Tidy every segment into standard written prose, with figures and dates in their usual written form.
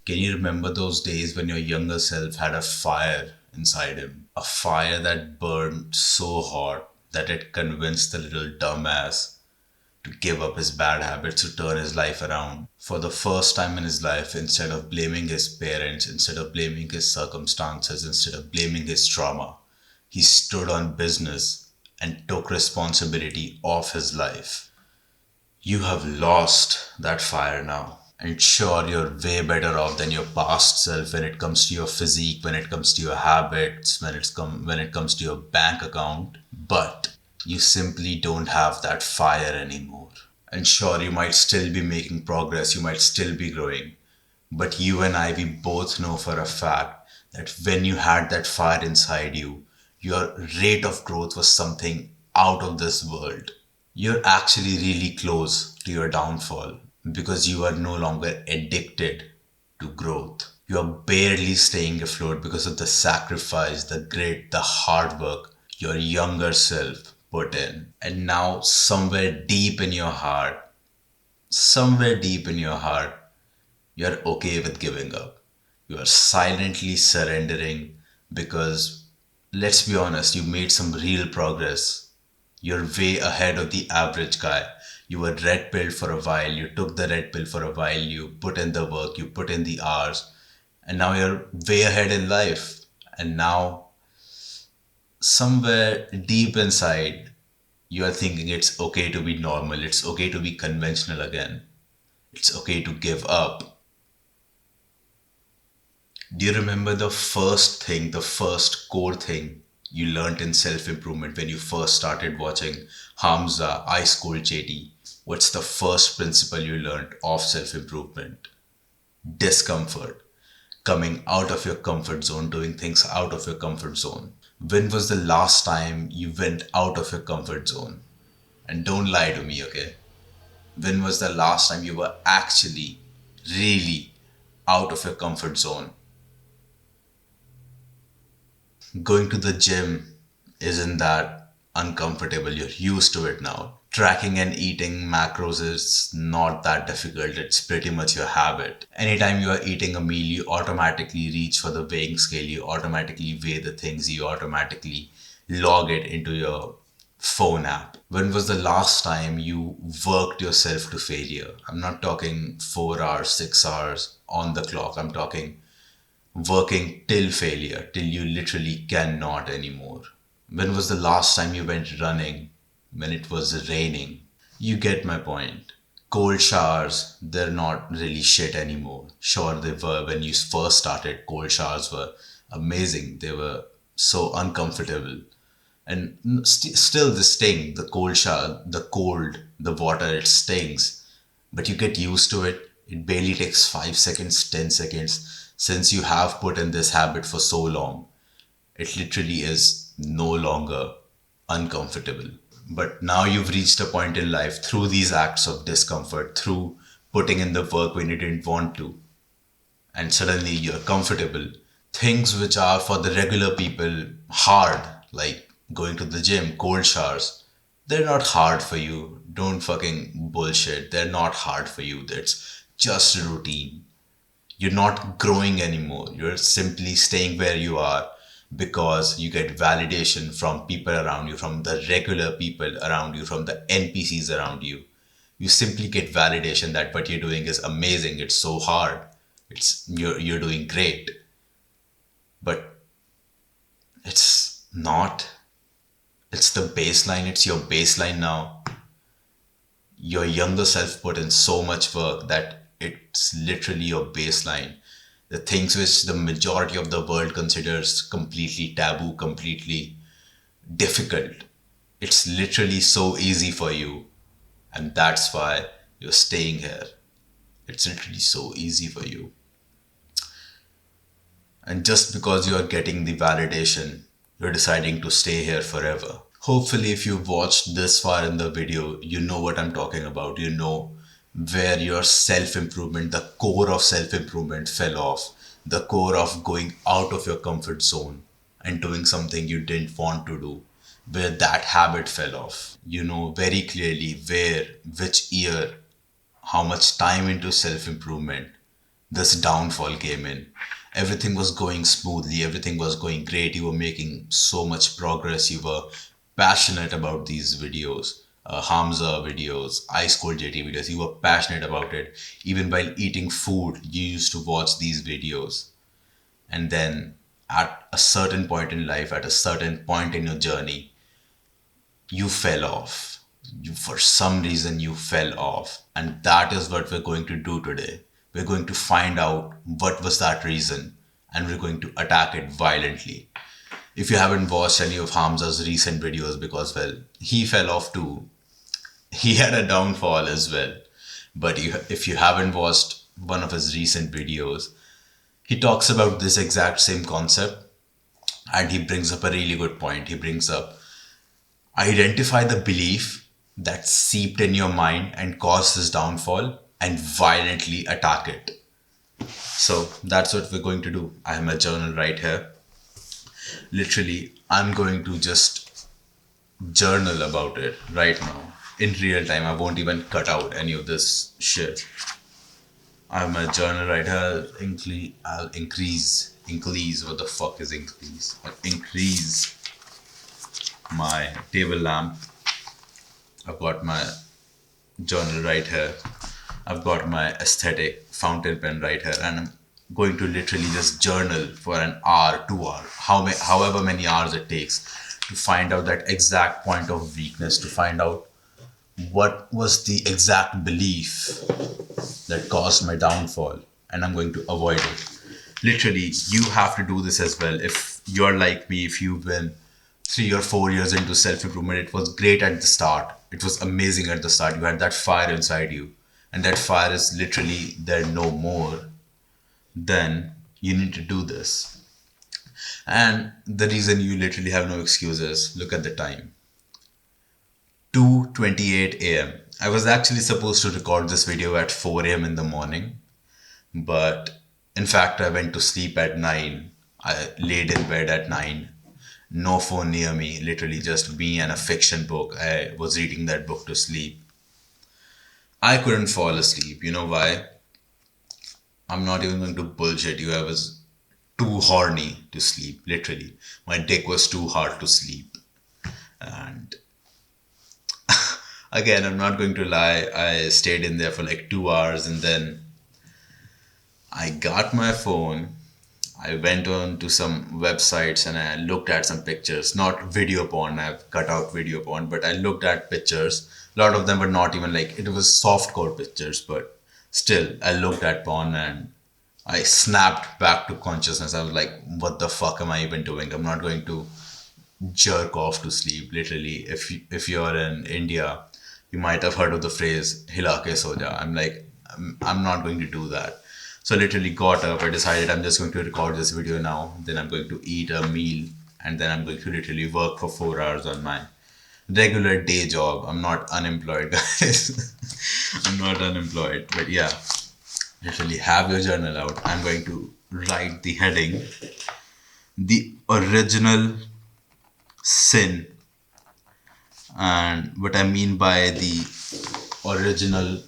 Can you remember those days when your younger self had a fire inside him? A fire that burned so hot that it convinced the little dumbass to give up his bad habits to turn his life around. For the first time in his life, instead of blaming his parents, instead of blaming his circumstances, instead of blaming his trauma, he stood on business and took responsibility of his life. You have lost that fire now. And sure, you're way better off than your past self when it comes to your physique, when it comes to your habits, when it comes to your bank account. But you simply don't have that fire anymore. And sure, you might still be making progress, you might still be growing. But you and I, we both know for a fact that when you had that fire inside you, your rate of growth was something out of this world. You're actually really close to your downfall because you are no longer addicted to growth. You are barely staying afloat because of the sacrifice, the grit, the hard work your younger self put in. And now, somewhere deep in your heart, you're okay with giving up. You are silently surrendering because, let's be honest, you made some real progress. You're way ahead of the average guy. You were red pilled for a while, you took the red pill for a while, you put in the work, you put in the hours, and now you're way ahead in life. And now, somewhere deep inside, you are thinking it's okay to be normal, it's okay to be conventional again, it's okay to give up. Do you remember the first core thing you learned in self improvement when you first started watching Hamza, Ice Cold JT? What's the first principle you learned of self improvement? Discomfort. Coming out of your comfort zone, doing things out of your comfort zone. When was the last time you went out of your comfort zone? And don't lie to me, okay? When was the last time you were actually, really out of your comfort zone? Going to the gym isn't that uncomfortable. You're used to it now. Tracking and eating macros is not that difficult. It's pretty much your habit. Anytime you are eating a meal, you automatically reach for the weighing scale. You automatically weigh the things. You automatically log it into your phone app. When was the last time you worked yourself to failure? I'm not talking 4 hours, 6 hours on the clock. I'm talking working till failure, till you literally cannot anymore. When was the last time you went running when it was raining? You get my point. Cold showers, they're not really shit anymore. Sure, they were when you first started. Cold showers were amazing, they were so uncomfortable. And still, the sting, the cold shower, the cold, the water, it stings. But you get used to it. It barely takes 5 seconds, 10 seconds. Since you have put in this habit for so long, it literally is no longer uncomfortable. But now you've reached a point in life through these acts of discomfort, through putting in the work when you didn't want to, and suddenly you're comfortable. Things which are for the regular people hard, like going to the gym, cold showers, they're not hard for you. Don't fucking bullshit. They're not hard for you. That's just a routine. You're not growing anymore. You're simply staying where you are because you get validation from people around you, from the regular people around you, from the NPCs around you. You simply get validation that what you're doing is amazing. It's so hard. You're doing great. But it's not. It's the baseline. It's your baseline now. Your younger self put in so much work that it's literally your baseline. The things which the majority of the world considers completely taboo, completely difficult. It's literally so easy for you. And that's why you're staying here. It's literally so easy for you. And just because you're getting the validation, you're deciding to stay here forever. Hopefully, if you've watched this far in the video, you know what I'm talking about. You know where your self improvement, the core of self improvement fell off, the core of going out of your comfort zone and doing something you didn't want to do, where that habit fell off. You know very clearly where, which year, how much time into self improvement, this downfall came in. Everything was going smoothly, everything was going great. You were making so much progress, you were passionate about these videos, Hamza videos, Ice Cold JT videos. You were passionate about it. Even while eating food, you used to watch these videos. And then at a certain point in life, at a certain point in your journey, you fell off. For some reason, you fell off. And that is what we're going to do today. We're going to find out what was that reason and we're going to attack it violently. If you haven't watched any of Hamza's recent videos, because, well, he fell off too, he had a downfall as well. But if you haven't watched one of his recent videos, he talks about this exact same concept and he brings up a really good point. He brings up identify the belief that seeped in your mind and caused this downfall and violently attack it. So that's what we're going to do. I have my journal right here. Literally, I'm going to just journal about it right now in real time. I won't even cut out any of this shit. I have my journal right here. I'll increase. What the fuck is increase? I'll increase my table lamp. I've got my journal right here. I've got my aesthetic fountain pen right here, and I'm going to literally just journal for an hour, 2 hours, however many hours it takes to find out that exact point of weakness, to find out what was the exact belief that caused my downfall, and I'm going to avoid it. Literally, you have to do this as well. If you're like me, if you've been 3 or 4 years into self improvement, it was great at the start. It was amazing at the start. You had that fire inside you, and that fire is literally there no more. Then you need to do this. And the reason you literally have no excuses, look at the time. 2:28 a.m. I was actually supposed to record this video at 4 a.m. in the morning, but in fact I went to sleep at 9. I laid in bed at 9. No phone near me, literally just me and a fiction book. I was reading that book to sleep. I couldn't fall asleep. You know why? I'm not even going to bullshit you. I was too horny to sleep, literally. My dick was too hard to sleep. And again, I'm not going to lie. I stayed in there for like 2 hours and then I got my phone. I went on to some websites and I looked at some pictures. Not video porn, I've cut out video porn, but I looked at pictures. A lot of them were not even like, it was softcore pictures, but still, I looked at porn and I snapped back to consciousness. I was like, what the fuck am I even doing? I'm not going to jerk off to sleep. Literally, if you're in India, you might have heard of the phrase "hila ke so ja." I'm like, I'm not going to do that. So I literally got up. I decided I'm just going to record this video now. Then I'm going to eat a meal, and then I'm going to literally work for 4 hours on my regular day job. I'm not unemployed, guys. I'm not unemployed, but yeah, literally have your journal out. I'm going to write the heading, the original sin. And what I mean by the original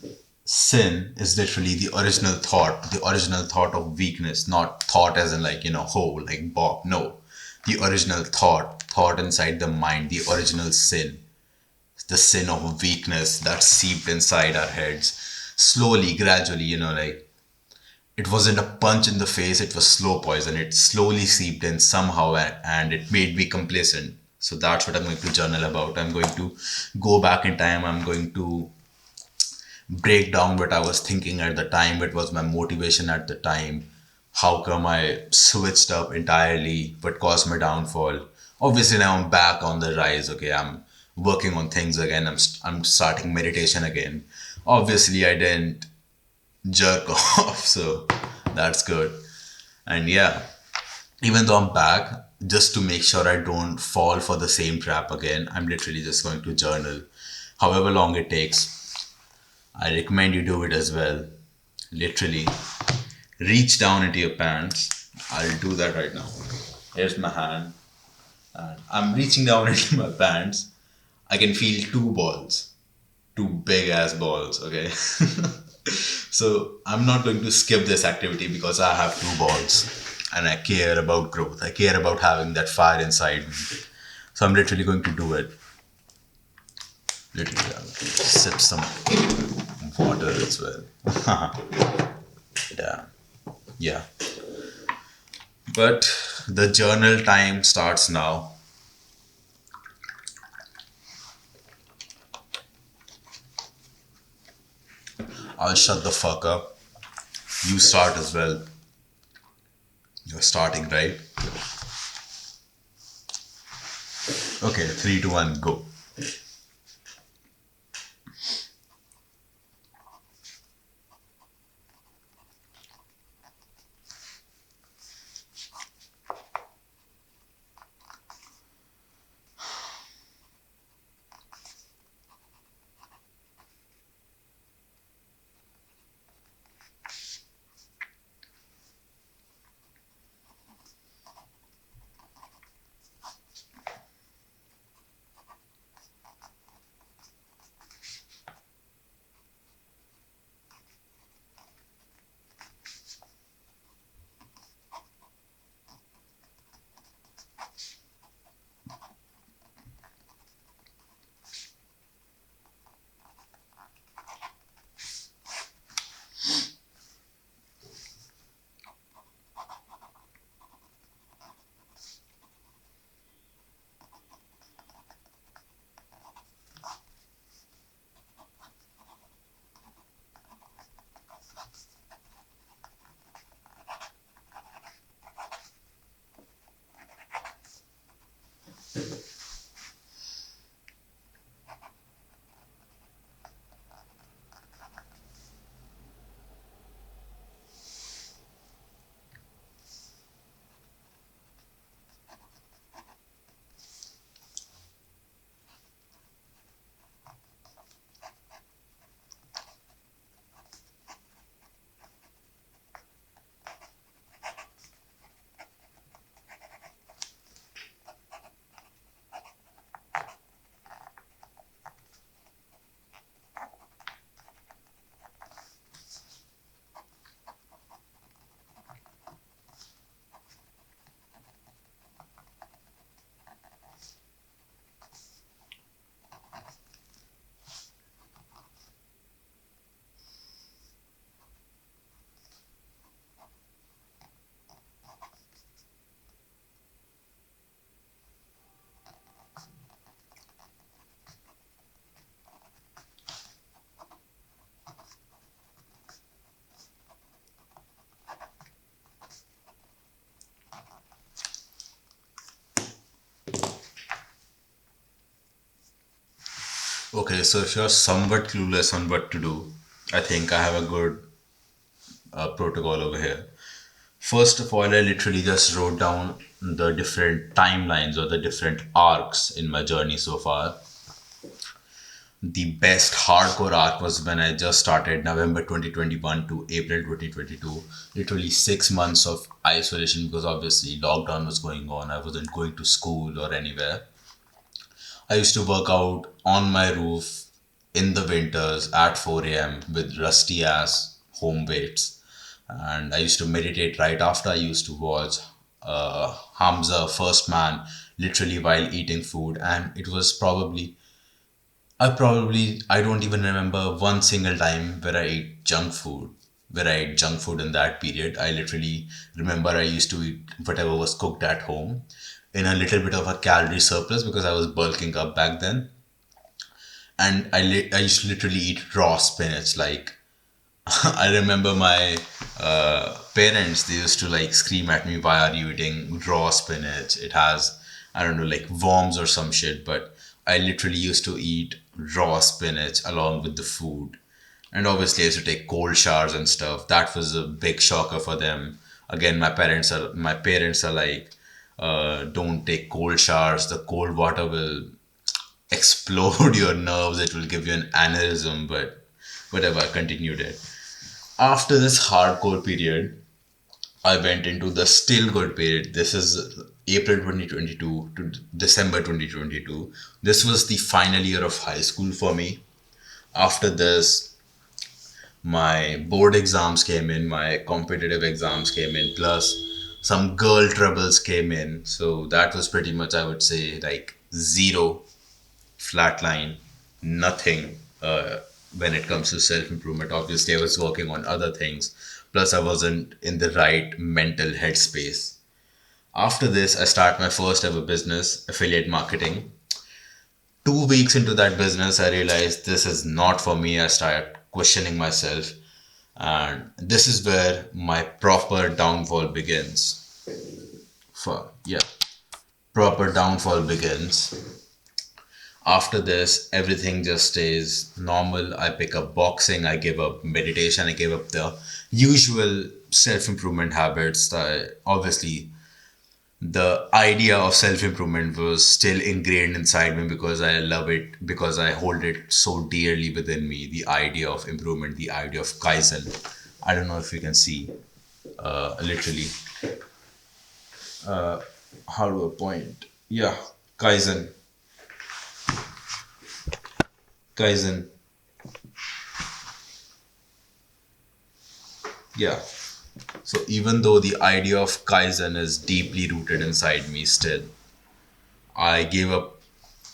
sin is literally the original thought of weakness, not thought as in like, whole, like Bob. No, the original thought inside the mind, the original sin, the sin of weakness that seeped inside our heads slowly, gradually, like it wasn't a punch in the face, it was slow poison. It slowly seeped in somehow and it made me complacent. So that's what I'm going to journal about. I'm going to go back in time. I'm going to break down what I was thinking at the time, what was my motivation at the time, how come I switched up entirely, what caused my downfall. Obviously now I'm back on the rise. Okay, I'm working on things again. I'm starting meditation again. Obviously I didn't jerk off, so that's good. And yeah, even though I'm back, just to make sure I don't fall for the same trap again, I'm literally just going to journal however long it takes. I recommend you do it as well. Literally, reach down into your pants. I'll do that right now. Here's my hand. And I'm reaching down into my pants. I can feel two balls. Two big ass balls, okay? So I'm not going to skip this activity because I have two balls and I care about growth. I care about having that fire inside me. So I'm literally going to do it. Literally, I'm going to sip some water as well. Yeah. Yeah. But the journal time starts now. I'll shut the fuck up. You start as well. You're starting, right? Okay, three, two, one, go. Okay, so if you're somewhat clueless on what to do, I think I have a good protocol over here. First of all, I literally just wrote down the different timelines or the different arcs in my journey so far. The best hardcore arc was when I just started November 2021 to April 2022. Literally 6 months of isolation because obviously lockdown was going on. I wasn't going to school or anywhere. I used to work out on my roof in the winters at 4 a.m. with rusty ass home weights. And I used to meditate right after. I used to watch Hamza, First Man, literally while eating food. And it was I don't even remember one single time where I ate junk food. Where I ate junk food in that period. I literally remember I used to eat whatever was cooked at home in a little bit of a calorie surplus because I was bulking up back then. And I used to literally eat raw spinach. Like, I remember my parents, they used to like scream at me, why are you eating raw spinach? It has, I don't know, like worms or some shit. But I literally used to eat raw spinach along with the food. And obviously, I used to take cold showers and stuff. That was a big shocker for them. Again, my parents are like, don't take cold showers. The cold water will explode your nerves. It will give you an aneurysm. But whatever, I continued it. After this hardcore period, I went into the still good period. This is April 2022 to December 2022. This was the final year of high school for me. After this, My board exams came in, my competitive exams came in, plus some girl troubles came in. So that was pretty much, I would say, like zero, flatline, nothing when it comes to self improvement. Obviously, I was working on other things, plus, I wasn't in the right mental headspace. After this, I start my first ever business, affiliate marketing. 2 weeks into that business, I realized this is not for me. I start questioning myself, and this is where my proper downfall begins. For yeah, proper downfall begins. After this, everything just stays normal. I pick up boxing, I give up meditation, I give up the usual self improvement habits. That obviously the idea of self improvement was still ingrained inside me because I love it, because I hold it so dearly within me. The idea of improvement, the idea of Kaizen. I don't know if you can see, literally, how do I point? Yeah, Kaizen. Kaizen. Yeah. So even though the idea of Kaizen is deeply rooted inside me still, I gave up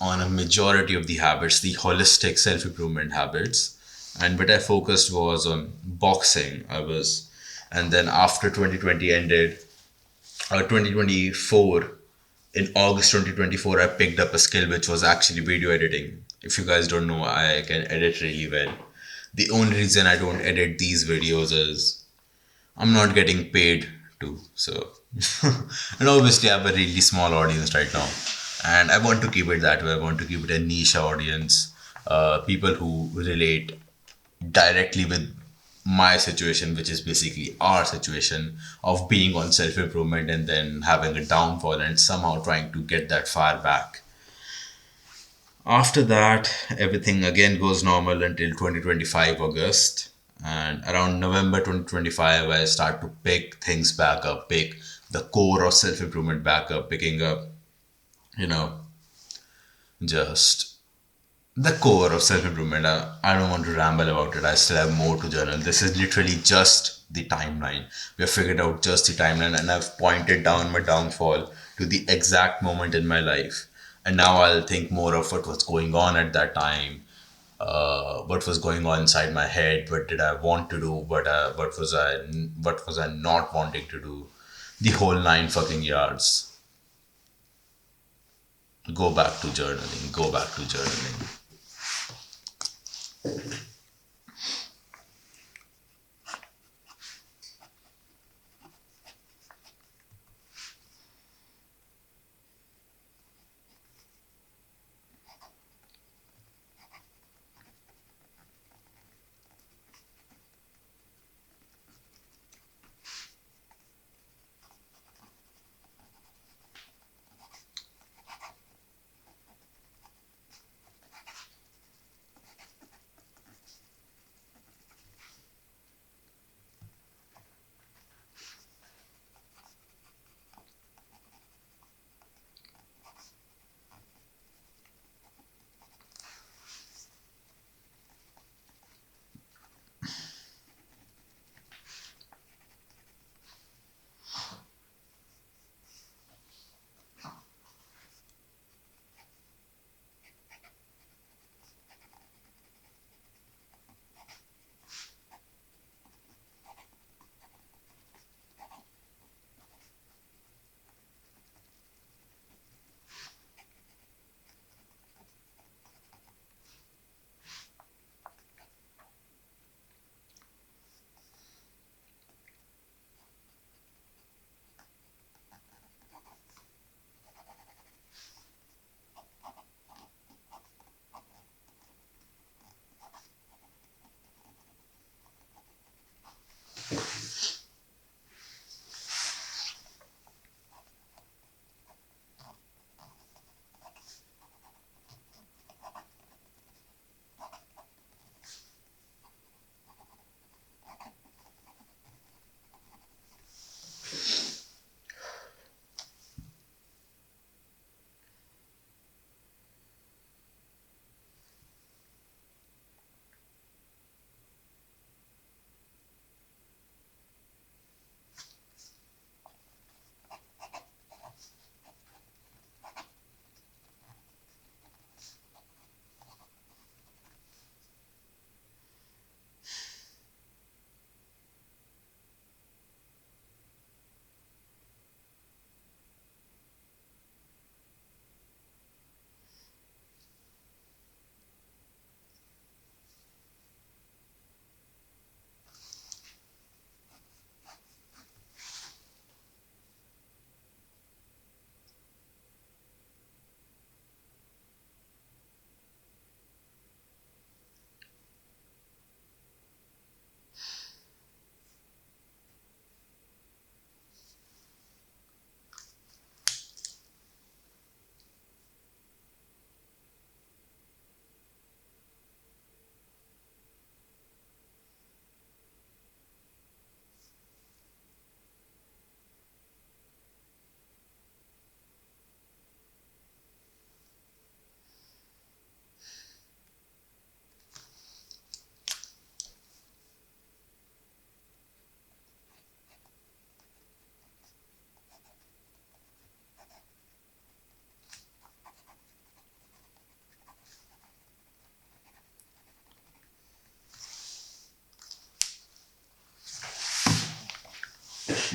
on a majority of the habits, the holistic self improvement habits. And what I focused was on boxing. And then after 2020 ended, 2024, in August 2024, I picked up a skill which was actually video editing. If you guys don't know, I can edit really well. The only reason I don't edit these videos is I'm not getting paid to. So, and obviously, I have a really small audience right now, and I want to keep it that way. I want to keep it a niche audience, people who relate directly with my situation, which is basically our situation of being on self improvement and then having a downfall and somehow trying to get that fire back. After that, everything again goes normal until 2025 August. And around November 2025, I start to pick things back up, pick the core of self improvement back up, picking up, you know, just the core of self improvement. I don't want to ramble about it. I still have more to journal. This is literally just the timeline. We have figured out just the timeline, and I've pointed down my downfall to the exact moment in my life. And now I'll think more of what was going on at that time, what was going on inside my head, what did I want to do, what was I not wanting to do, the whole nine fucking yards. Go back to journaling. Go back to journaling.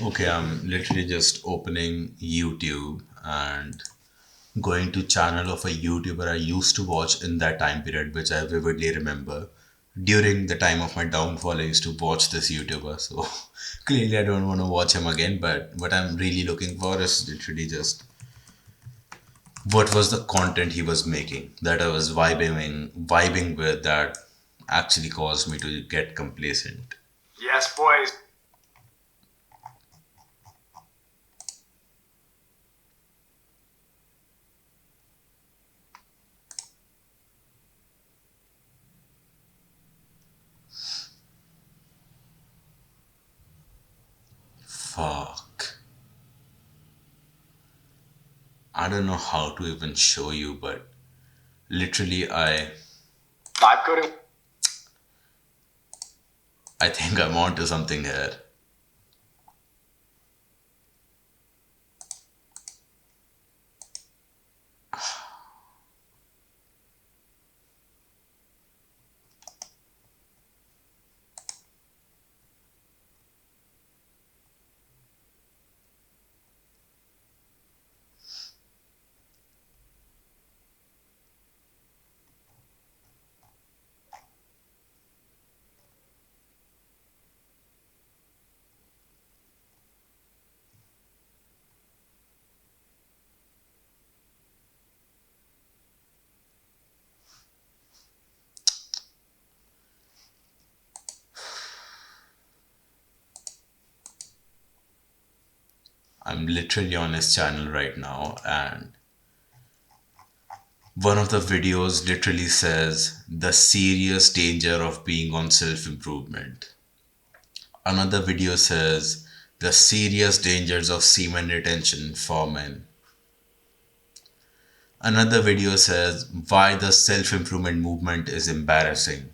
Okay, I'm literally just opening YouTube and going to channel of a YouTuber I used to watch in that time period, which I vividly remember. During the time of my downfall, I used to watch this YouTuber. So clearly, I don't want to watch him again. But what I'm really looking for is literally just what was the content he was making that I was vibing with that actually caused me to get complacent. Yes, boys. Fuck. I don't know how to even show you, but literally, vibe coding. I think I'm onto something here. I'm literally on his channel right now, and one of the videos literally says the serious danger of being on self improvement. Another video says the serious dangers of semen retention for men. Another video says why the self improvement movement is embarrassing.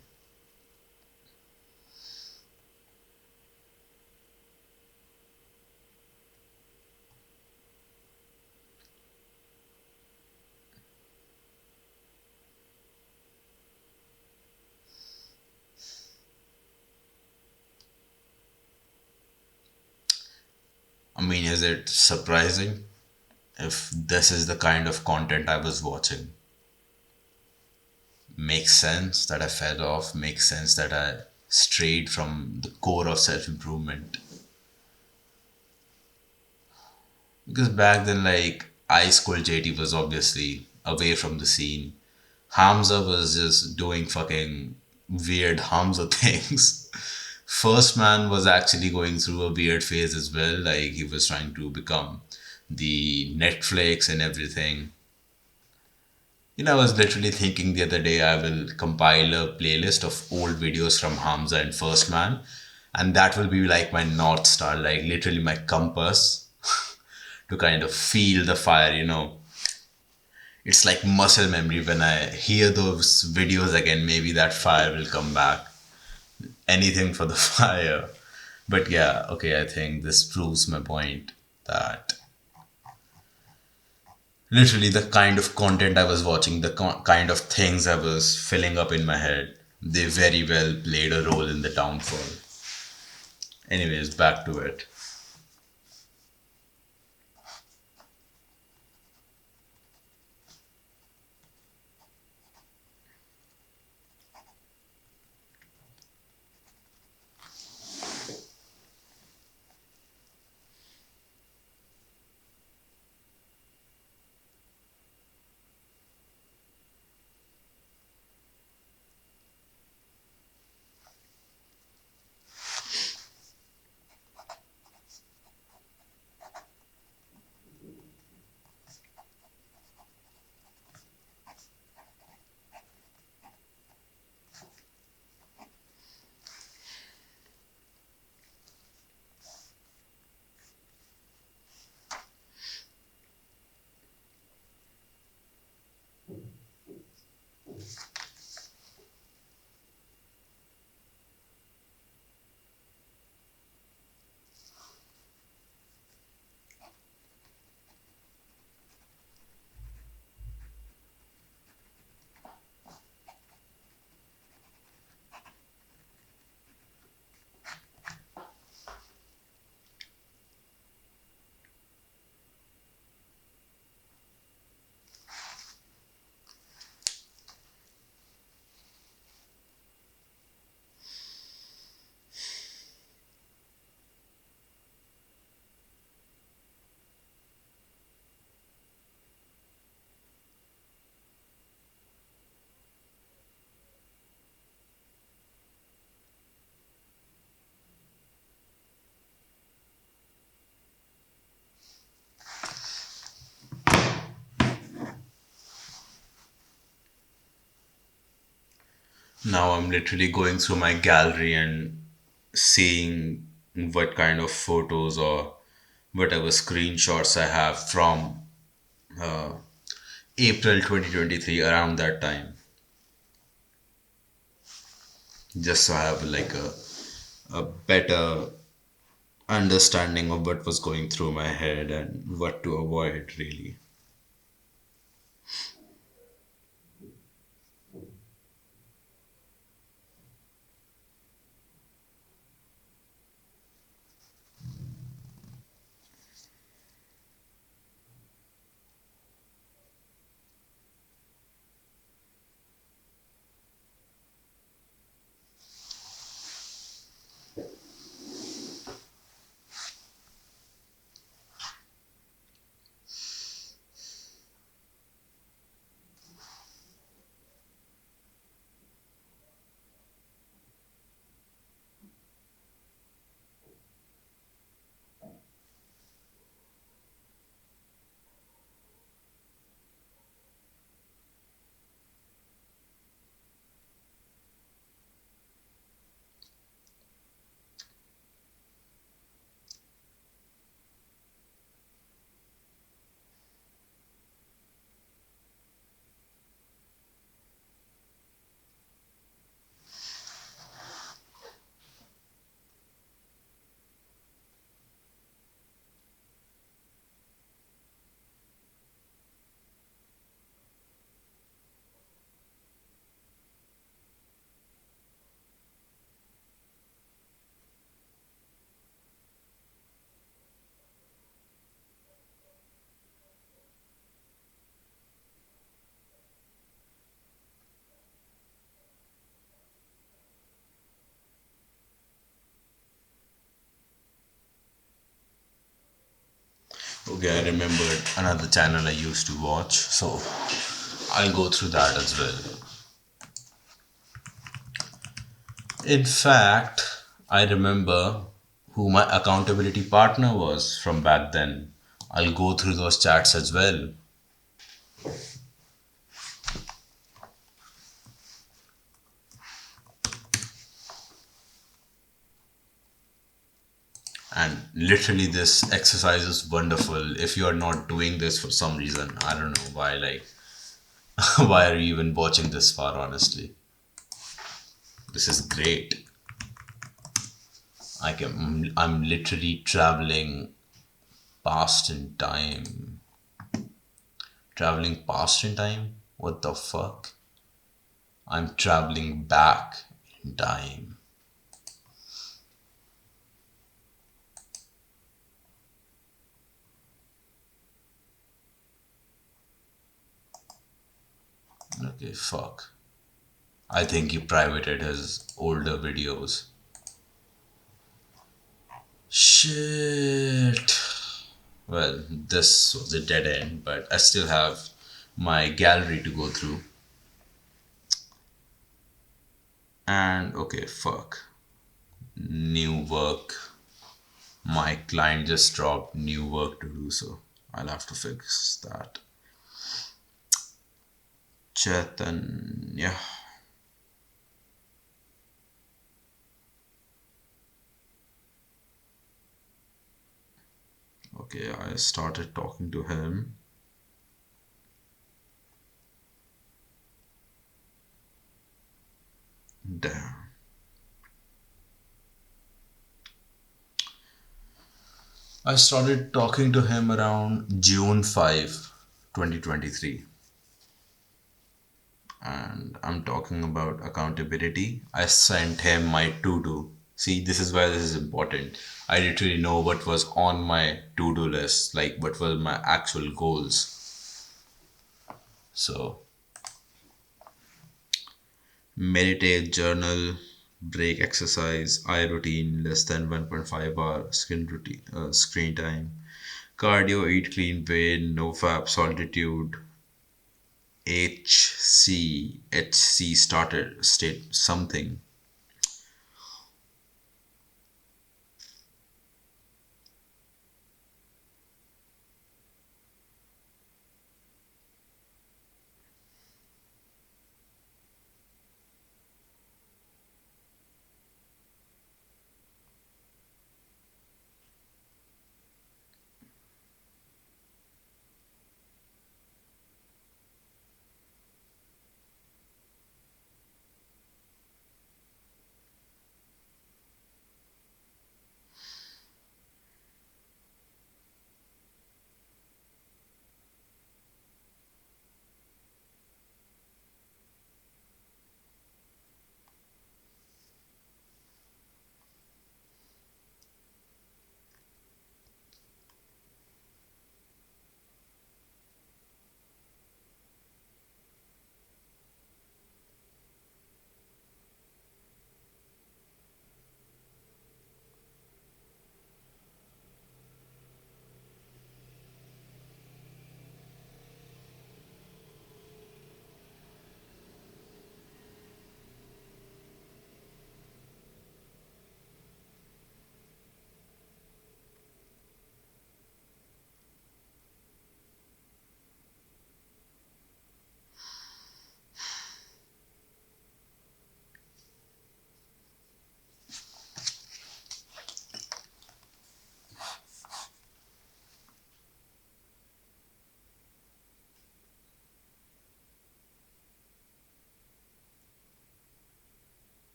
I mean, is it surprising if this is the kind of content I was watching? Makes sense that I fell off, makes sense that I strayed from the core of self improvement. Because back then, like, Ice Cold JT was obviously away from the scene. Hamza was just doing fucking weird Hamza things. First Man was actually going through a weird phase as well. Like, he was trying to become the Netflix and everything. I was literally thinking the other day I will compile a playlist of old videos from Hamza and First Man, and that will be like my North Star, like literally my compass to kind of feel the fire. It's like muscle memory. When I hear those videos again, maybe that fire will come back. Anything for the fire. But yeah, okay, I think this proves my point that literally the kind of content I was watching, the kind of things I was filling up in my head, they very well played a role in the downfall. Anyways, back to it. Now I'm literally going through my gallery and seeing what kind of photos or whatever screenshots I have from April 2023, around that time, just so I have like a better understanding of what was going through my head and what to avoid, really. Okay, I remembered another channel I used to watch, so I'll go through that as well. In fact, I remember who my accountability partner was from back then. I'll go through those chats as well. And literally, this exercise is wonderful. If you are not doing this for some reason, I don't know why, like, why are you even watching this far, honestly? This is great. I'm literally traveling past in time. Traveling past in time? What the fuck? I'm traveling back in time. Okay, fuck. I think he privated his older videos. Shit. Well, this was a dead end, but I still have my gallery to go through. And okay, fuck. New work. My client just dropped new work to do, so I'll have to fix that. Chetan, yeah. Okay, I started talking to him. Damn. I started talking to him around June 5, 2023. And I'm talking about accountability. I sent him my to do. See, this is why this is important. I literally know what was on my to do list, like what were my actual goals. So, meditate, journal, break, exercise, eye routine, less than 1.5 hour screen time, cardio, eat clean, pain, no fap, solitude, HC started state something.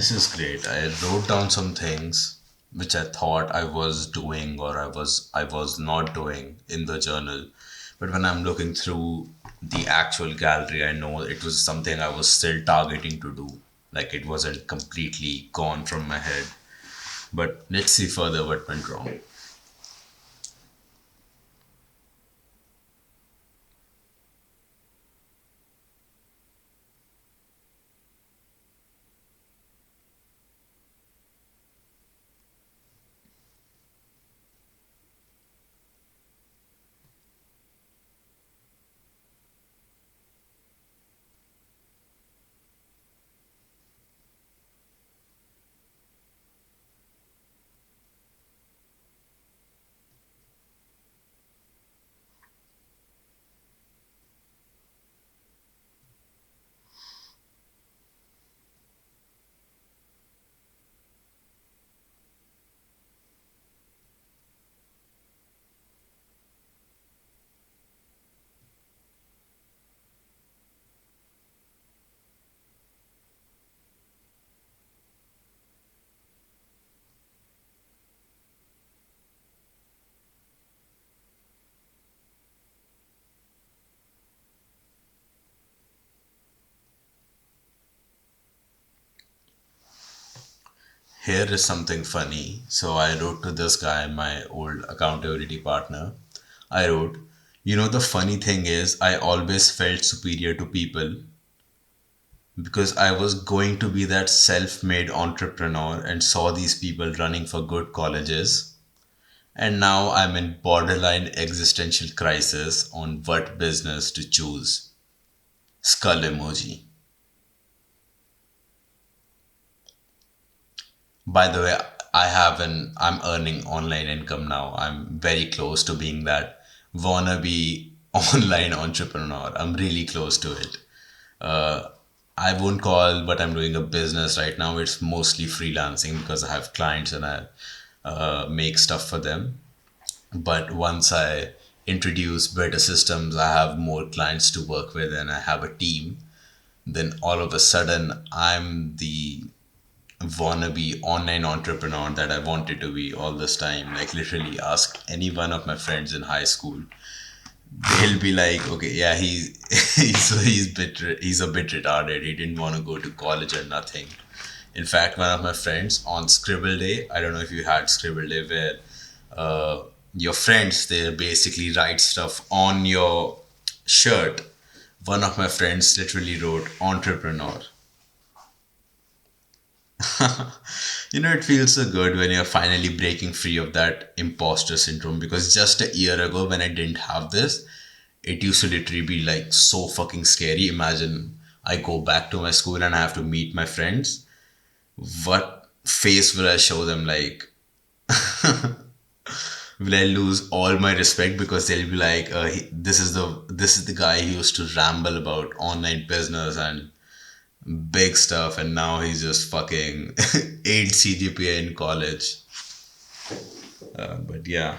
This is great. I wrote down some things which I thought I was doing or I was not doing in the journal. But when I'm looking through the actual gallery, I know it was something I was still targeting to do. Like it wasn't completely gone from my head. But let's see further what went wrong. Here is something funny. So I wrote to this guy, my old accountability partner. I wrote, the funny thing is, I always felt superior to people because I was going to be that self made entrepreneur and saw these people running for good colleges. And now I'm in borderline existential crisis on what business to choose. Skull emoji. By the way, I'm earning online income now. I'm very close to being that wannabe online entrepreneur. I'm really close to it. Uh, I won't call what I'm doing a business right now. It's mostly freelancing because I have clients and I make stuff for them. But once I introduce better systems, I have more clients to work with and I have a team, then all of a sudden I'm the wannabe online entrepreneur that I wanted to be all this time. Like literally ask any one of my friends in high school. They'll be like, okay, yeah, he's a bit retarded. He didn't want to go to college or nothing. In fact, one of my friends on Scribble Day, I don't know if you had Scribble Day where your friends they basically write stuff on your shirt. One of my friends literally wrote entrepreneur. It feels so good when you're finally breaking free of that imposter syndrome because just a year ago, when I didn't have this, it used to literally be like so fucking scary. Imagine I go back to my school and I have to meet my friends. What face will I show them? Like, will I lose all my respect because they'll be like, this is the guy who used to ramble about online business and big stuff, and now he's just fucking 8 CGPA in college. But yeah,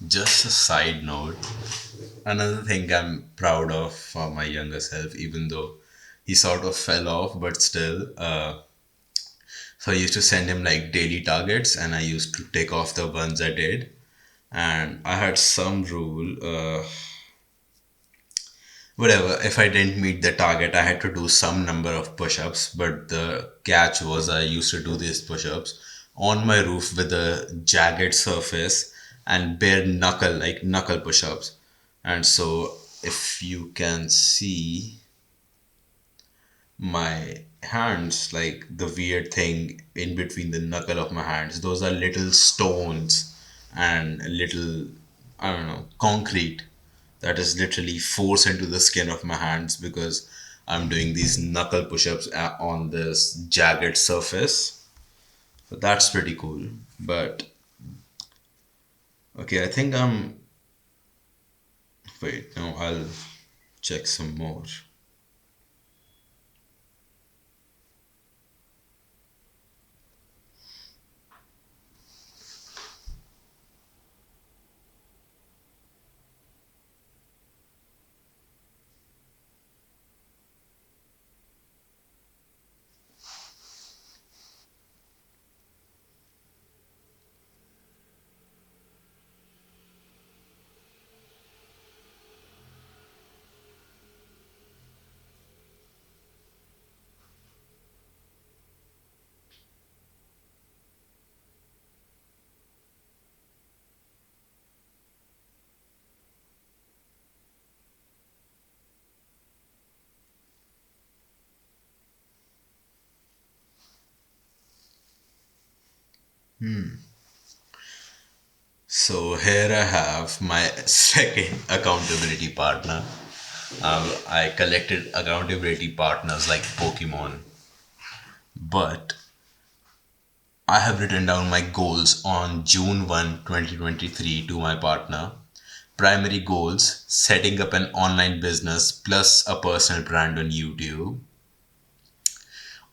Just a side note, another thing I'm proud of for my younger self, even though he sort of fell off, but still. So I used to send him like daily targets, and I used to take off the ones I did. And I had some rule, whatever. If I didn't meet the target, I had to do some number of push-ups. But the catch was, I used to do these push-ups on my roof with a jagged surface and bare knuckle, like knuckle push-ups. And so, if you can see my hands, like the weird thing in between the knuckle of my hands, those are little stones and little, I don't know, concrete that is literally forced into the skin of my hands because I'm doing these knuckle push-ups on this jagged surface. So that's pretty cool. But okay, I think I'm, wait, no, I'll check some more. So here I have my second accountability partner. I collected accountability partners like Pokemon, but I have written down my goals on June 1, 2023 to my partner. Primary goals: setting up an online business plus a personal brand on YouTube.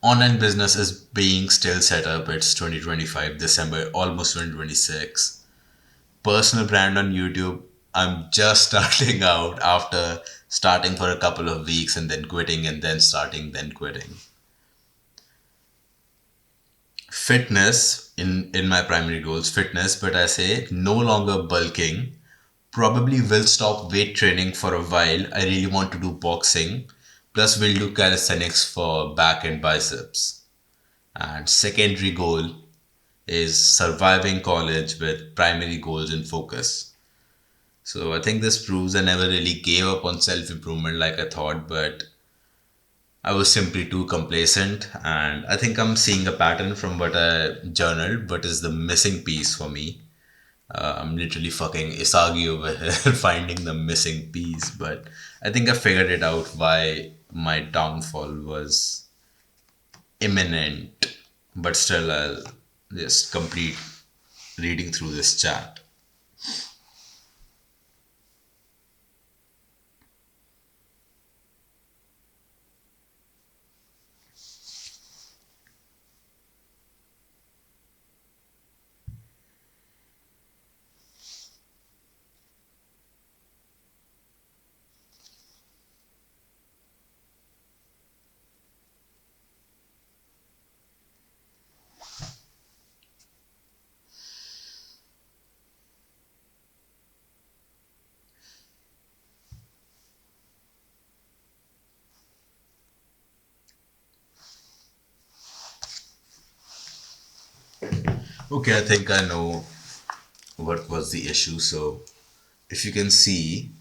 Online business is being still set up. It's 2025, December, almost 2026. Personal brand on YouTube, I'm just starting out after starting for a couple of weeks and then quitting and then starting, then quitting. Fitness in my primary goals, fitness, but I say no longer bulking. Probably will stop weight training for a while. I really want to do boxing. Plus, we'll do calisthenics for back and biceps. And secondary goal is surviving college with primary goals in focus. So I think this proves I never really gave up on self improvement like I thought, but I was simply too complacent. And I think I'm seeing a pattern from what I journaled, but is the missing piece for me. I'm literally fucking Isagi over here finding the missing piece, but I think I figured it out why my downfall was imminent. But still, I'll just complete reading through this chat. Okay, I think I know what was the issue. So, if you can see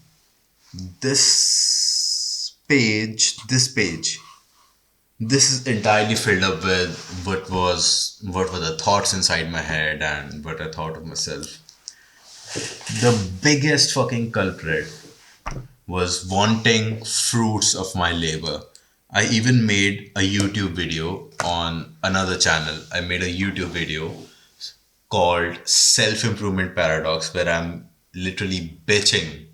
this page, this is entirely filled up with what were the thoughts inside my head and what I thought of myself. The biggest fucking culprit was wanting fruits of my labor. I even made a YouTube video on another channel. I made a YouTube video called Self Improvement Paradox, where I'm literally bitching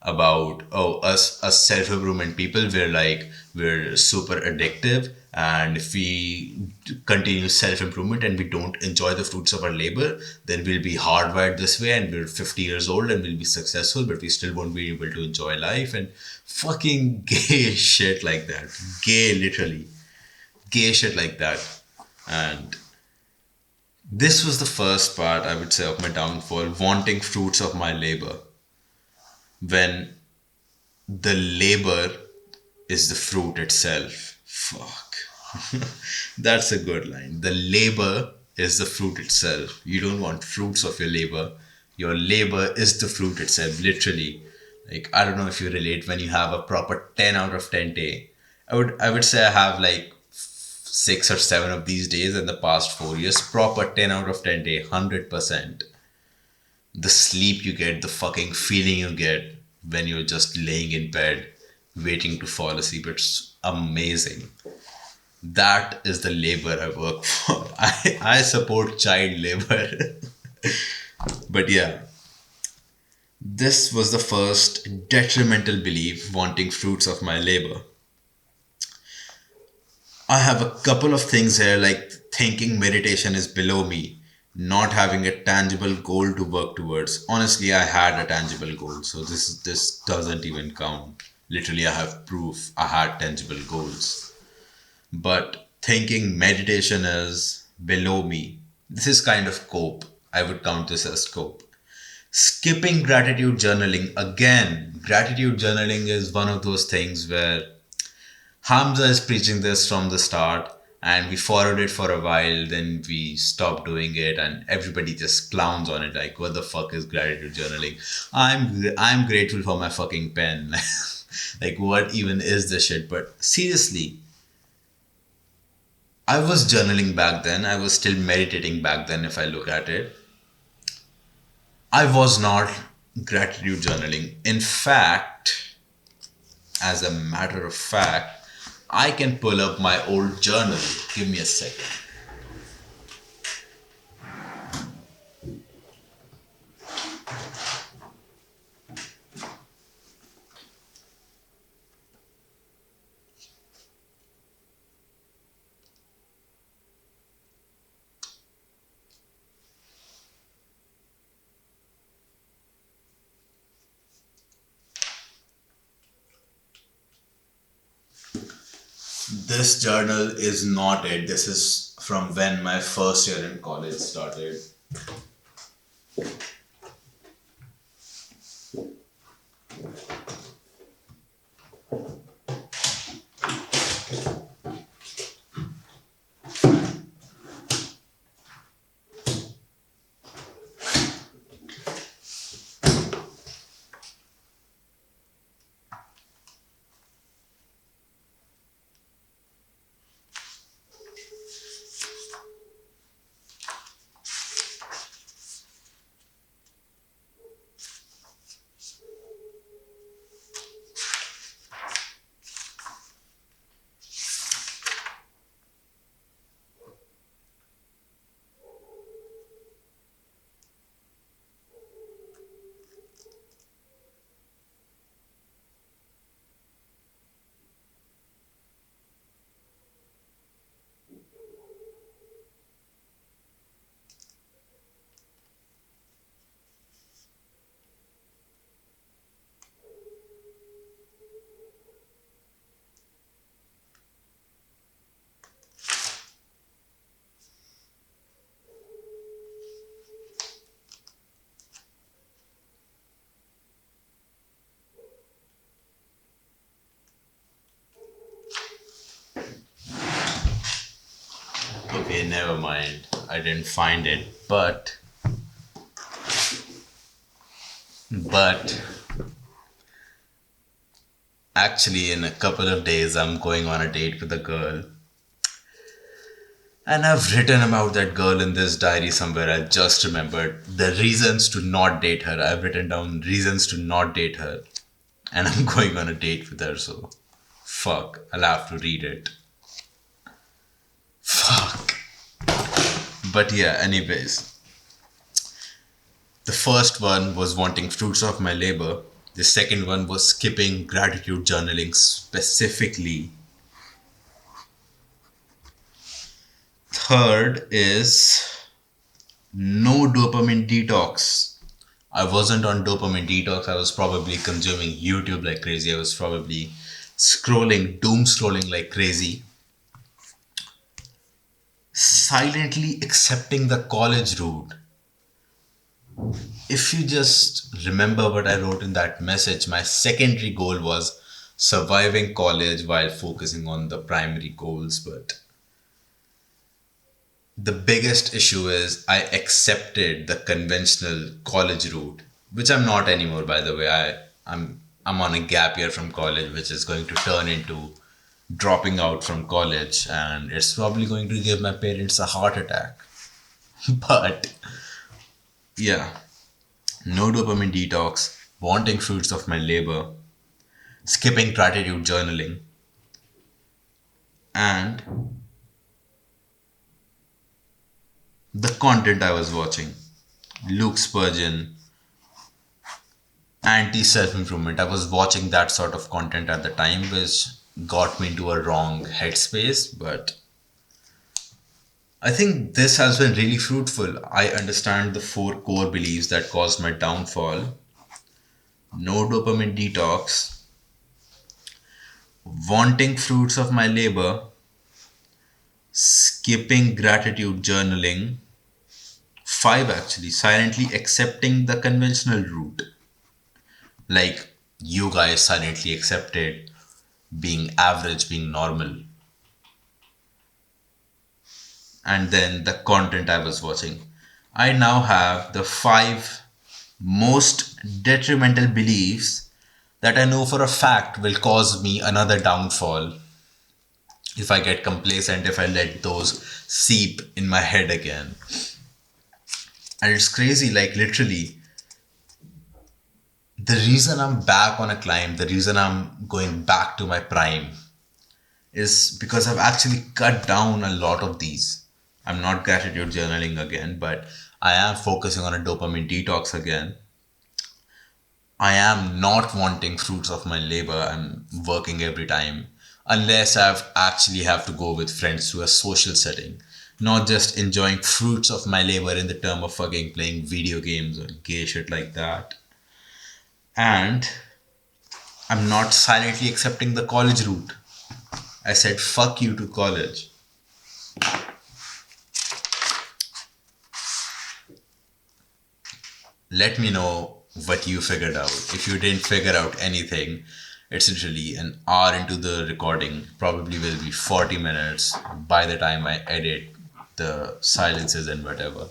about, oh, us self improvement people, we're super addictive. And if we continue self improvement and we don't enjoy the fruits of our labor, then we'll be hardwired this way and we're 50 years old and we'll be successful, but we still won't be able to enjoy life and fucking gay shit like that. Gay, literally. Gay shit like that. And this was the first part, I would say, of my downfall, wanting fruits of my labor. When the labor is the fruit itself. Fuck. That's a good line. The labor is the fruit itself. You don't want fruits of your labor. Your labor is the fruit itself, literally. Like, I don't know if you relate when you have a proper 10 out of 10 day. I would say I have like 6 or 7 of these days in the past 4 years. Proper 10 out of 10 day, 100%. The sleep you get, the fucking feeling you get when you're just laying in bed waiting to fall asleep, it's amazing. That is the labor I work for. I support child labor. But yeah, this was the first detrimental belief, wanting fruits of my labor. I have a couple of things here, like thinking meditation is below me, not having a tangible goal to work towards. Honestly, I had a tangible goal, so this doesn't even count. Literally, I have proof I had tangible goals. But thinking meditation is below me. This is kind of cope. I would count this as cope. Skipping gratitude journaling. Again, gratitude journaling is one of those things where Hamza is preaching this from the start, and we followed it for a while, then we stopped doing it, and everybody just clowns on it like, what the fuck is gratitude journaling? I'm grateful for my fucking pen. Like, what even is this shit? But seriously, I was journaling back then. I was still meditating back then, if I look at it. I was not gratitude journaling. In fact, as a matter of fact, I can pull up my old journal. Give me a second. This journal is not it. This is from when my first year in college started. Okay, never mind. I didn't find it. But actually, in a couple of days, I'm going on a date with a girl. And I've written about that girl in this diary somewhere. I just remembered the reasons to not date her. I've written down reasons to not date her. And I'm going on a date with her, so fuck. I'll have to read it. Fuck. But yeah, anyways. The first one was wanting fruits of my labor. The second one was skipping gratitude journaling specifically. Third is no dopamine detox. I wasn't on dopamine detox. I was probably consuming YouTube like crazy. I was probably doom scrolling like crazy. Silently accepting the college route. If you just remember what I wrote in that message, my secondary goal was surviving college while focusing on the primary goals. But the biggest issue is I accepted the conventional college route, which I'm not anymore, by the way. I'm on a gap year from college, which is going to turn into dropping out from college, and it's probably going to give my parents a heart attack. But yeah, no dopamine detox, wanting fruits of my labor, skipping gratitude journaling, and the content I was watching. Luke Spurgeon, anti self improvement. I was watching that sort of content at the time, which got me into a wrong headspace. But I think this has been really fruitful. I understand the four core beliefs that caused my downfall: no dopamine detox, wanting fruits of my labor, skipping gratitude journaling, five actually, silently accepting the conventional route. Like you guys silently accepted being average, being normal, and then the content I was watching. I now have the five most detrimental beliefs that I know for a fact will cause me another downfall if I get complacent, if I let those seep in my head again. And it's crazy, like literally, the reason I'm back on a climb, the reason I'm going back to my prime is because I've actually cut down a lot of these. I'm not gratitude journaling again, but I am focusing on a dopamine detox again. I am not wanting fruits of my labor. I'm working every time. Unless I've actually have to go with friends to a social setting. Not just enjoying fruits of my labor in the term of fucking playing video games or gay shit like that. And I'm not silently accepting the college route. I said fuck you to college. Let me know what you figured out. If you didn't figure out anything, it's literally an hour into the recording, probably will be 40 minutes by the time I edit the silences and whatever.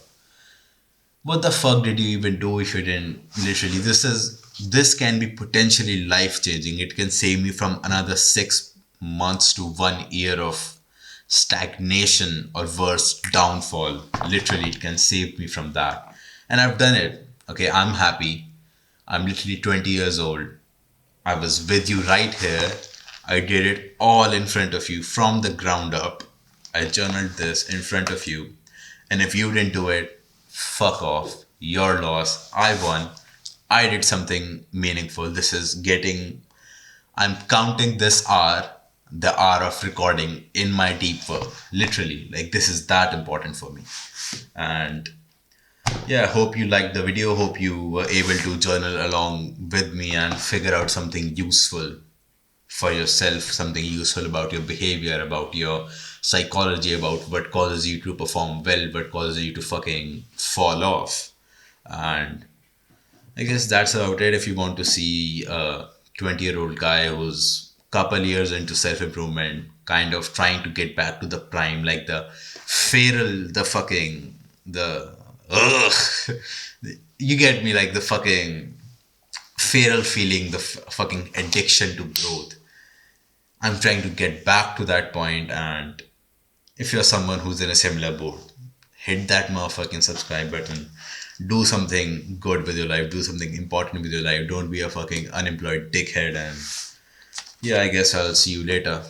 What the fuck did you even do if you didn't? Literally, this can be potentially life changing. It can save me from another 6 months to 1 year of stagnation or worse, downfall. Literally, it can save me from that. And I've done it. Okay, I'm happy. I'm literally 20 years old. I was with you right here. I did it all in front of you from the ground up. I journaled this in front of you. And if you didn't do it, fuck off. Your loss. I won. I did something meaningful. I'm counting this hour, the hour of recording in my deep work. Literally. Like, this is that important for me. And yeah, hope you liked the video. Hope you were able to journal along with me and figure out something useful for yourself, something useful about your behavior, about your psychology, about what causes you to perform well, what causes you to fucking fall off. And I guess that's about it. If you want to see a 20-year-old guy who's couple years into self-improvement, kind of trying to get back to the prime, like the feral, the fucking, the ugh, you get me, like the fucking feral feeling, the fucking addiction to growth. I'm trying to get back to that point, and if you're someone who's in a similar boat, hit that motherfucking subscribe button. Do something good with your life. Do something important with your life. Don't be a fucking unemployed dickhead. And yeah, I guess I'll see you later.